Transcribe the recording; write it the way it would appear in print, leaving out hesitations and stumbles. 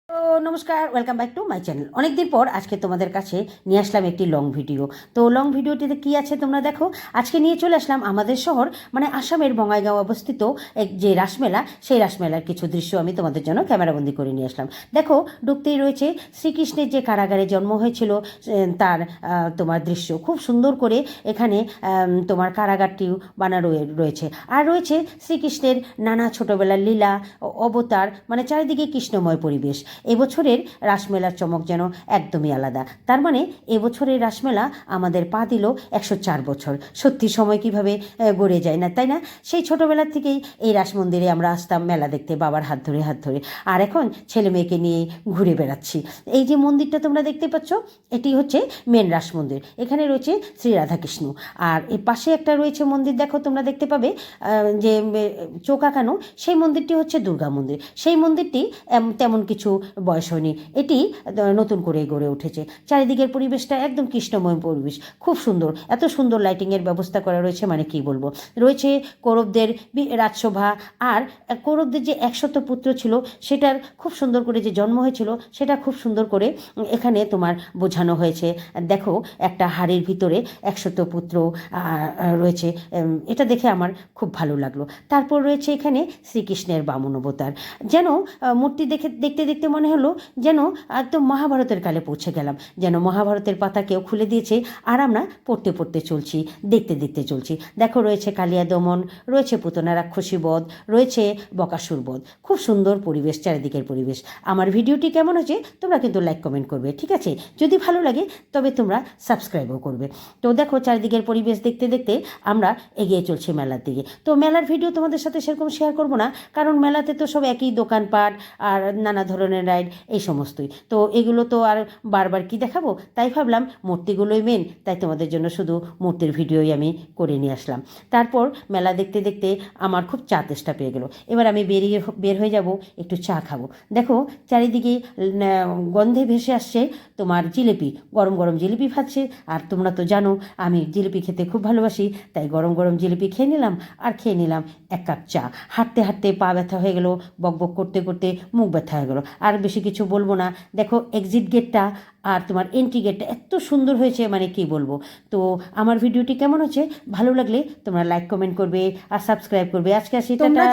তো নমস্কার, welcome back to my channel. অনেকদিন পর আজকে তোমাদের কাছে নিয়ে আসলাম একটি লং ভিডিও। তো লং ভিডিওটিতে কী আছে তোমরা দেখো। আজকে নিয়ে চলে আসলাম আমাদের শহর মানে আসামের বঙ্গাইগাঁও অবস্থিত এক যে রাসমেলা, সেই রাসমেলার কিছু দৃশ্য আমি তোমাদের জন্য ক্যামেরাবন্দি করে নিয়ে আসলাম। দেখো, ঢুকতেই রয়েছে শ্রীকৃষ্ণের যে কারাগারে জন্ম হয়েছিল তার তোমার দৃশ্য খুব সুন্দর করে এখানে তোমার কারাগারটিও বানানো রয়েছে। আর রয়েছে শ্রীকৃষ্ণের নানা ছোটোবেলার লীলা অবতার, মানে চারিদিকে কৃষ্ণময় পরিবেশ। এবছরের রাসমেলার চমক যেন একদমই আলাদা। তার মানে এবছরের রাসমেলা আমাদের পা দিল 104 বছর। সত্যি সময় কিভাবে গড়ে যায় না, তাই না? সেই ছোটোবেলার থেকেই এই রাস মন্দিরে আমরা আসতাম মেলা দেখতে, বাবার হাত ধরে হাত ধরে। আর এখন ছেলে মেয়েকে নিয়ে ঘুরে বেড়াচ্ছি। এই যে মন্দিরটা তোমরা দেখতে পাচ্ছ, এটি হচ্ছে মেন রাস মন্দির। এখানে রয়েছে শ্রী রাধাকৃষ্ণ। আর এর পাশে একটা রয়েছে মন্দির, দেখো তোমরা দেখতে পাবে যে চোখ আঁকানো, সেই মন্দিরটি হচ্ছে দুর্গা মন্দির। সেই মন্দিরটি তেমন কিছু বয়স হয়নি, এটি নতুন করে গড়ে উঠেছে। চারিদিকের পরিবেশটা একদম কৃষ্ণময় পরিবেশ, খুব সুন্দর। এত সুন্দর লাইটিংয়ের ব্যবস্থা করা রয়েছে, মানে কি বলবো। রয়েছে কৌরবদের রাজসভা, আর কৌরবদের যে 100 পুত্র ছিল সেটার খুব সুন্দর করে যে জন্ম হয়েছিল সেটা খুব সুন্দর করে এখানে তোমার বোঝানো হয়েছে। দেখো, একটা হাড়ির ভিতরে 100 পুত্র রয়েছে। এটা দেখে আমার খুব ভালো লাগলো। তারপর রয়েছে এখানে শ্রীকৃষ্ণের বামন অবতার। যেন মূর্তি দেখতে দেখতে মনে হলো যেন একদম মহাভারতের কালে পৌঁছে গেলাম, যেন মহাভারতের পাতা কেউ খুলে দিয়েছে আর আমরা পড়তে পড়তে চলছি, দেখতে দেখতে চলছি। দেখো, রয়েছে কালিয়া দমন, রয়েছে পুতনা রাক্ষসী বধ, রয়েছে বকাসুর বধ। খুব সুন্দর পরিবেশ, চারিদিকের পরিবেশ। আমার ভিডিওটি কেমন হয়েছে তোমরা কিন্তু লাইক কমেন্ট করবে, ঠিক আছে? যদি ভালো লাগে তবে তোমরা সাবস্ক্রাইবও করবে। তো দেখো, চারিদিকের পরিবেশ দেখতে দেখতে আমরা এগিয়ে চলছি মেলার দিকে। তো মেলার ভিডিও তোমাদের সাথে সেরকম শেয়ার করবো না, কারণ মেলাতে তো সব একই দোকানপাট আর নানা ধরনের রাইড, এই সমস্তই। তো এগুলো তো আর বারবার কি দেখাবো, তাই ভাবলাম মূর্তিগুলোই মেন, তাই তোমাদের জন্য শুধু মূর্তির ভিডিওই আমি করে নিয়ে আসলাম। তারপর মেলা দেখতে দেখতে আমার খুব চা তেষ্টা পেয়ে গেলো। এবার আমি বের হয়ে যাব, একটু চা খাবো। দেখো, চারিদিকে গন্ধে ভেসে আসছে তোমার জিলিপি, গরম গরম জিলিপি ভাজছে। আর তোমরা তো জানো আমি জিলিপি খেতে খুব ভালোবাসি, তাই গরম গরম জিলিপি খেয়ে নিলাম। আর খেয়ে নিলাম 1 কাপ চা। হাঁটতে হাঁটতে পা ব্যথা হয়ে গেলো, বক বক করতে করতে মুখ ব্যথা হয়ে গেলো। আর বেশি কিছু বলবো না। দেখো, এক্সিট গেটটা আর তোমার এন্ট্রি গেটটা এত সুন্দর হয়েছে, মানে কি বলবো। তো আমার ভিডিওটি কেমন হচ্ছে, ভালো লাগলে তোমরা লাইক কমেন্ট করবে আর সাবস্ক্রাইব করবে। আজকে আসি, টাটা।